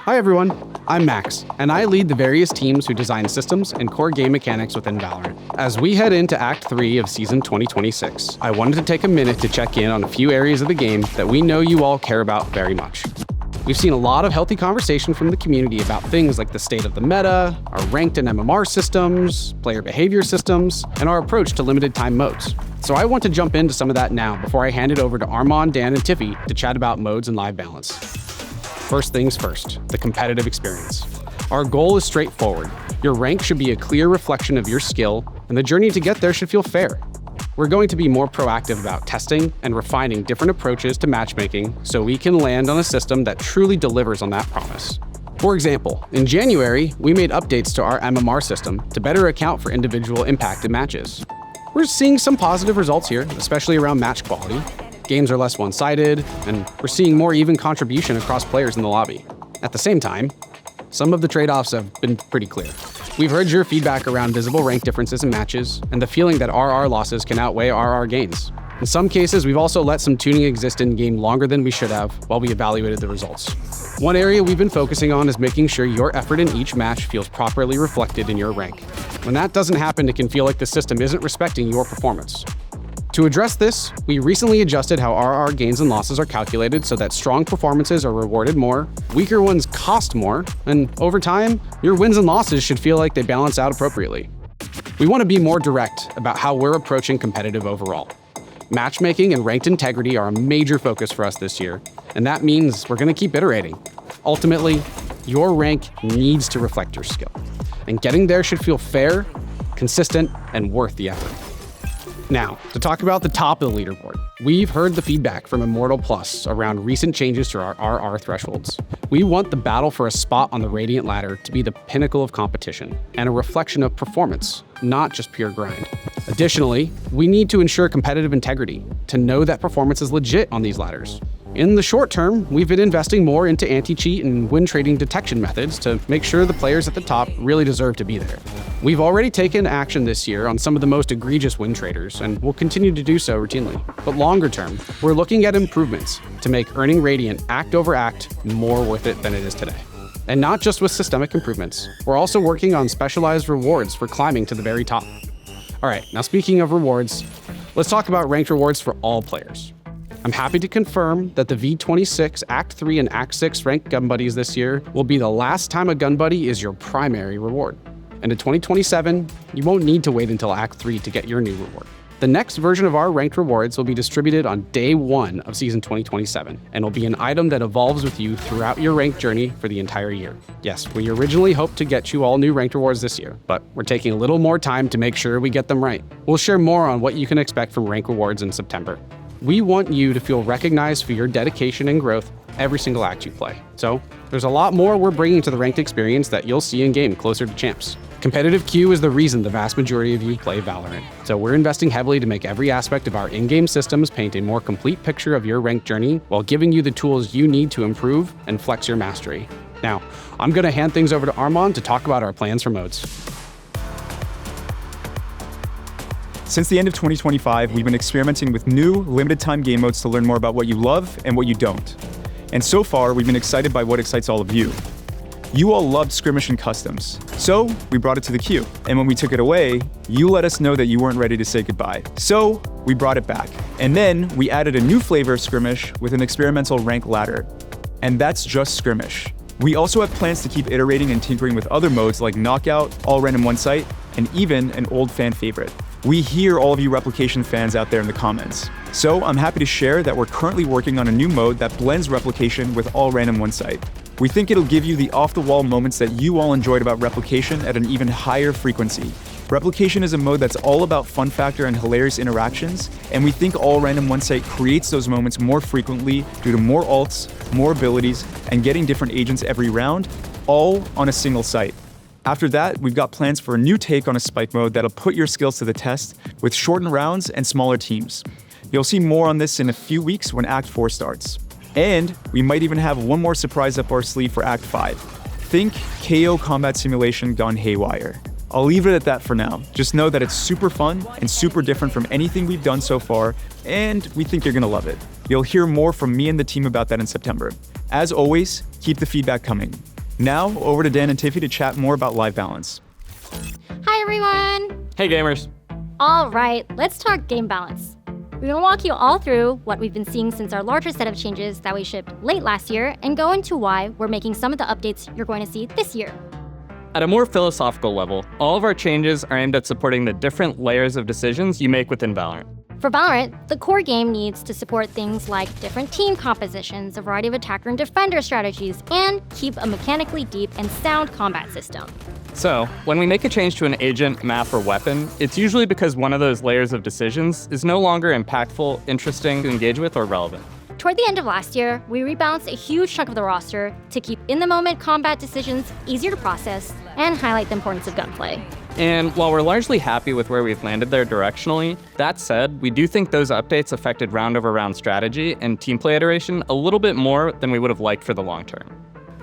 Hi everyone, I'm Max, and I lead the various teams who design systems and core game mechanics within VALORANT. As we head into Act 3 of Season 2026, I wanted to take a minute to check in on a few areas of the game that we know you all care about very much. We've seen a lot of healthy conversation from the community about things like the state of the meta, our ranked and MMR systems, player behavior systems, and our approach to limited time modes. So I want to jump into some of that now before I hand it over to Armand, Dan, and Tiffy to chat about modes and live balance. First things first, the competitive experience. Our goal is straightforward. Your rank should be a clear reflection of your skill, and the journey to get there should feel fair. We're going to be more proactive about testing and refining different approaches to matchmaking so we can land on a system that truly delivers on that promise. For example, in January, we made updates to our MMR system to better account for individual impact in matches. We're seeing some positive results here, especially around match quality. Games are less one-sided, and we're seeing more even contribution across players in the lobby. At the same time, some of the trade-offs have been pretty clear. We've heard your feedback around visible rank differences in matches, and the feeling that RR losses can outweigh RR gains. In some cases, we've also let some tuning exist in-game longer than we should have while we evaluated the results. One area we've been focusing on is making sure your effort in each match feels properly reflected in your rank. When that doesn't happen, it can feel like the system isn't respecting your performance. To address this, we recently adjusted how RR gains and losses are calculated so that strong performances are rewarded more, weaker ones cost more, and over time, your wins and losses should feel like they balance out appropriately. We want to be more direct about how we're approaching competitive overall. Matchmaking and ranked integrity are a major focus for us this year, and that means we're going to keep iterating. Ultimately, your rank needs to reflect your skill, and getting there should feel fair, consistent, and worth the effort. Now, to talk about the top of the leaderboard, we've heard the feedback from Immortal Plus around recent changes to our RR thresholds. We want the battle for a spot on the Radiant ladder to be the pinnacle of competition and a reflection of performance, not just pure grind. Additionally, we need to ensure competitive integrity to know that performance is legit on these ladders. In the short term, we've been investing more into anti-cheat and win trading detection methods to make sure the players at the top really deserve to be there. We've already taken action this year on some of the most egregious win traders, and we'll continue to do so routinely. But longer term, we're looking at improvements to make earning Radiant act over act more worth it than it is today. And not just with systemic improvements, we're also working on specialized rewards for climbing to the very top. All right, now speaking of rewards, let's talk about ranked rewards for all players. I'm happy to confirm that the V26 Act 3 and Act 6 ranked gun buddies this year will be the last time a gun buddy is your primary reward. And in 2027, you won't need to wait until Act 3 to get your new reward. The next version of our ranked rewards will be distributed on day 1 of Season 2027, and will be an item that evolves with you throughout your ranked journey for the entire year. Yes, we originally hoped to get you all new ranked rewards this year, but we're taking a little more time to make sure we get them right. We'll share more on what you can expect from ranked rewards in September. We want you to feel recognized for your dedication and growth every single act you play. So there's a lot more we're bringing to the ranked experience that you'll see in-game closer to champs. Competitive queue is the reason the vast majority of you play VALORANT. So we're investing heavily to make every aspect of our in-game systems paint a more complete picture of your ranked journey while giving you the tools you need to improve and flex your mastery. Now, I'm going to hand things over to Armand to talk about our plans for modes. Since the end of 2025, we've been experimenting with new, limited-time game modes to learn more about what you love and what you don't. And so far, we've been excited by what excites all of you. You all loved Skirmish and Customs, so we brought it to the queue. And when we took it away, you let us know that you weren't ready to say goodbye. So we brought it back. And then we added a new flavor of Skirmish with an experimental rank ladder. And that's just Skirmish. We also have plans to keep iterating and tinkering with other modes like Knockout, All Random One Site, and even an old fan favorite. We hear all of you replication fans out there in the comments. So I'm happy to share that we're currently working on a new mode that blends replication with all random one site. We think it'll give you the off-the-wall moments that you all enjoyed about replication at an even higher frequency. Replication is a mode that's all about fun factor and hilarious interactions, and we think all random one site creates those moments more frequently due to more ults, more abilities, and getting different agents every round, all on a single site. After that, we've got plans for a new take on a spike mode that'll put your skills to the test with shortened rounds and smaller teams. You'll see more on this in a few weeks when Act 4 starts. And we might even have one more surprise up our sleeve for Act 5. Think KO combat simulation gone haywire. I'll leave it at that for now. Just know that it's super fun and super different from anything we've done so far, and we think you're gonna love it. You'll hear more from me and the team about that in September. As always, keep the feedback coming. Now, over to Dan and Tiffy to chat more about live balance. Hi everyone! Hey gamers! All right, let's talk game balance. We're gonna walk you all through what we've been seeing since our larger set of changes that we shipped late last year and go into why we're making some of the updates you're going to see this year. At a more philosophical level, all of our changes are aimed at supporting the different layers of decisions you make within VALORANT. For VALORANT, the core game needs to support things like different team compositions, a variety of attacker and defender strategies, and keep a mechanically deep and sound combat system. So, when we make a change to an agent, map, or weapon, it's usually because one of those layers of decisions is no longer impactful, interesting to engage with, or relevant. Toward the end of last year, we rebalanced a huge chunk of the roster to keep in-the-moment combat decisions easier to process and highlight the importance of gunplay. And while we're largely happy with where we've landed there directionally, that said, we do think those updates affected round-over-round strategy and team play iteration a little bit more than we would have liked for the long term.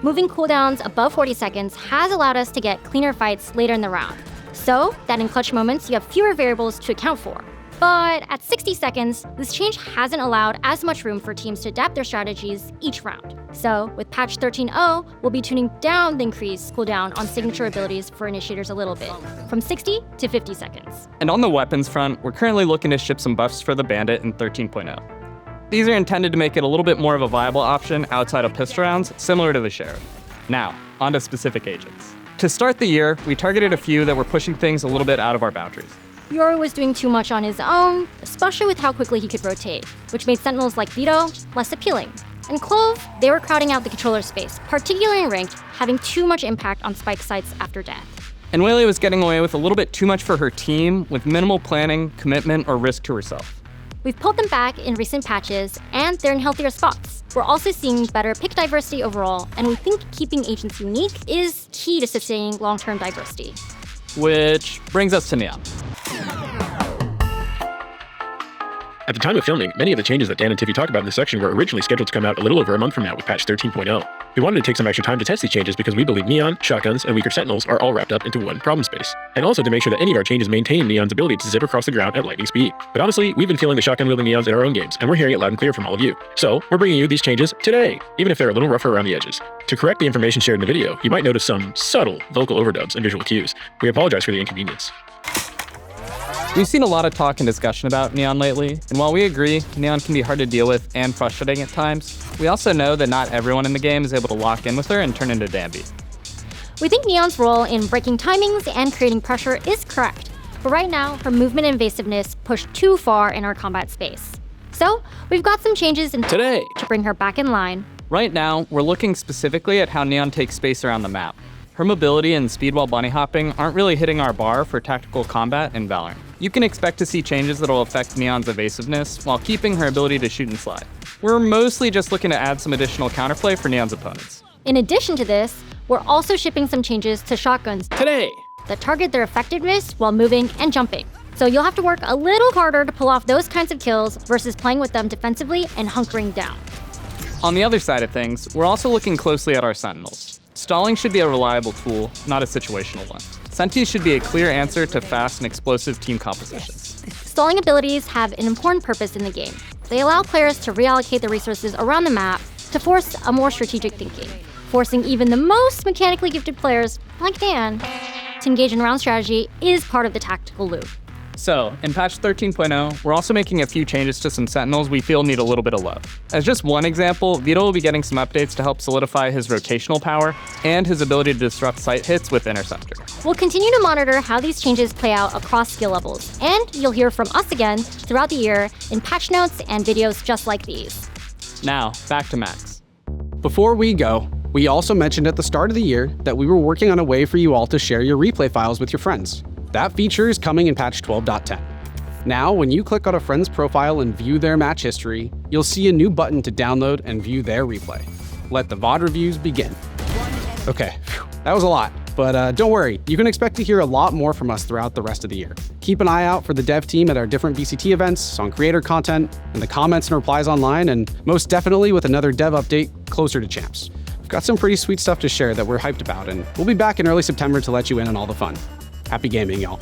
Moving cooldowns above 40 seconds has allowed us to get cleaner fights later in the round, so that in clutch moments you have fewer variables to account for. But at 60 seconds, this change hasn't allowed as much room for teams to adapt their strategies each round. So with patch 13.0, we'll be tuning down the increased cooldown on signature abilities for initiators a little bit, from 60 to 50 seconds. And on the weapons front, we're currently looking to ship some buffs for the Bandit in 13.0. These are intended to make it a little bit more of a viable option outside of pistol rounds, similar to the Sheriff. Now, onto specific agents. To start the year, we targeted a few that were pushing things a little bit out of our boundaries. Yoru was doing too much on his own, especially with how quickly he could rotate, which made Sentinels like Vito less appealing. And Clove, they were crowding out the controller space, particularly in ranked, having too much impact on spike sites after death. And Whaley was getting away with a little bit too much for her team, with minimal planning, commitment, or risk to herself. We've pulled them back in recent patches, and they're in healthier spots. We're also seeing better pick diversity overall, and we think keeping agents unique is key to sustaining long-term diversity. Which brings us to Neon. At the time of filming, many of the changes that Dan and Tiffy talk about in this section were originally scheduled to come out a little over a month from now with patch 13.0. We wanted to take some extra time to test these changes because we believe Neon, shotguns, and weaker Sentinels are all wrapped up into one problem space, and also to make sure that any of our changes maintain Neon's ability to zip across the ground at lightning speed. But honestly, we've been feeling the shotgun-wielding Neons in our own games, and we're hearing it loud and clear from all of you. So, we're bringing you these changes today, even if they're a little rougher around the edges. To correct the information shared in the video, you might notice some subtle vocal overdubs and visual cues. We apologize for the inconvenience. We've seen a lot of talk and discussion about Neon lately, and while we agree Neon can be hard to deal with and frustrating at times, we also know that not everyone in the game is able to lock in with her and turn into Danby. We think Neon's role in breaking timings and creating pressure is correct, but right now, her movement and evasiveness push too far in our combat space. So, we've got some changes in Today, to bring her back in line. Right now, we're looking specifically at how Neon takes space around the map. Her mobility and speed while bunny hopping aren't really hitting our bar for tactical combat in VALORANT. You can expect to see changes that will affect Neon's evasiveness while keeping her ability to shoot and slide. We're mostly just looking to add some additional counterplay for Neon's opponents. In addition to this, we're also shipping some changes to shotguns Today, that target their effectiveness while moving and jumping. So you'll have to work a little harder to pull off those kinds of kills versus playing with them defensively and hunkering down. on the other side of things, we're also looking closely at our Sentinels. Stalling should be a reliable tool, not a situational one. Sentinels should be a clear answer to fast and explosive team compositions. Stalling abilities have an important purpose in the game. They allow players to reallocate the resources around the map to force a more strategic thinking, forcing even the most mechanically gifted players, like Dan, to engage in round strategy is part of the tactical loop. So, in patch 13.0, we're also making a few changes to some Sentinels we feel need a little bit of love. As just one example, Vito will be getting some updates to help solidify his rotational power and his ability to disrupt sight hits with Interceptor. We'll continue to monitor how these changes play out across skill levels, and you'll hear from us again throughout the year in patch notes and videos just like these. Now, back to Max. Before we go, we also mentioned at the start of the year that we were working on a way for you all to share your replay files with your friends. That feature is coming in patch 12.10. Now, when you click on a friend's profile and view their match history, you'll see a new button to download and view their replay. Let the VOD reviews begin. Okay, that was a lot, but don't worry, you can expect to hear a lot more from us throughout the rest of the year. Keep an eye out for the dev team at our different VCT events, on creator content, in the comments and replies online, and most definitely with another dev update closer to champs. We've got some pretty sweet stuff to share that we're hyped about, and we'll be back in early September to let you in on all the fun. Happy gaming, y'all.